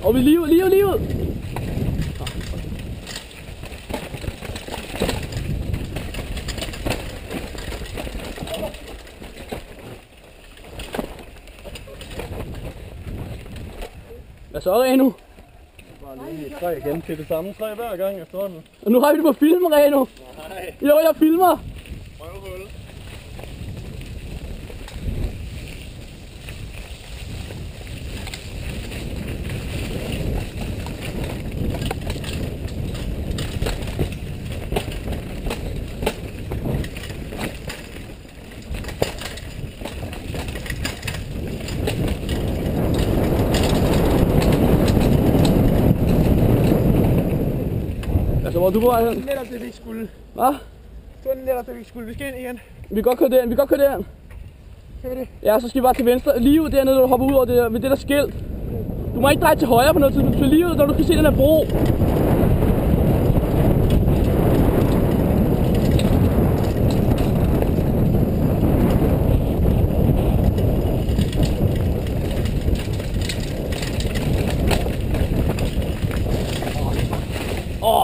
Og vi lige ud. Hvad så, Reno? Bare lige et træ igen til det samme træ hver gang efterhånden. Og nu har vi det på film, Reno. Nej. Jo, jeg filmer. Røvhul. Altså, hvor er du på vej hen? Netop det, vi ikke skulle. Hvad? Det var netop det, vi ikke skulle. Vi skal ind igen. Vi kan godt køre derind. Kan vi det? Ja, så skal vi bare til venstre. Lige ud dernede, når du hopper ud over det der, ved det der skilt. Du må ikke dreje til højre på noget tidspunkt. Du skal lige ud, når du kan se den her bro.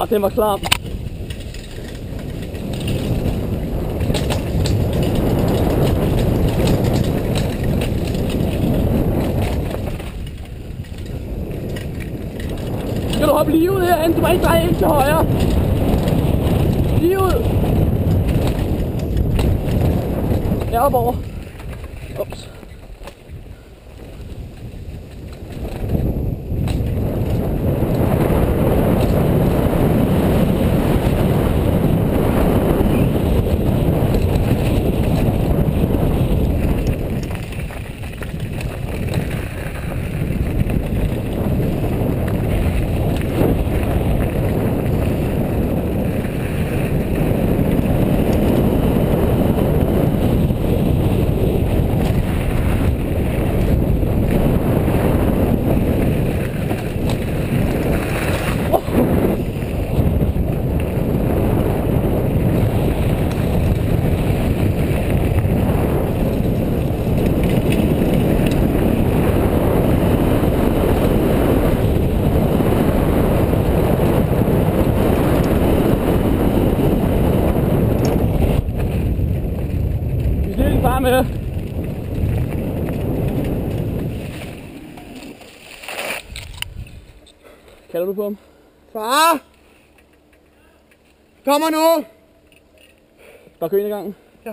Den var klam. Skal du hoppe lige ud herinde? Du må ikke dreje ind til højre. Lige ud. Jeg er op over. Ups. Bare med. Kalder du på ham? Far! Kommer nu! Bare kør ind i gangen. Ja.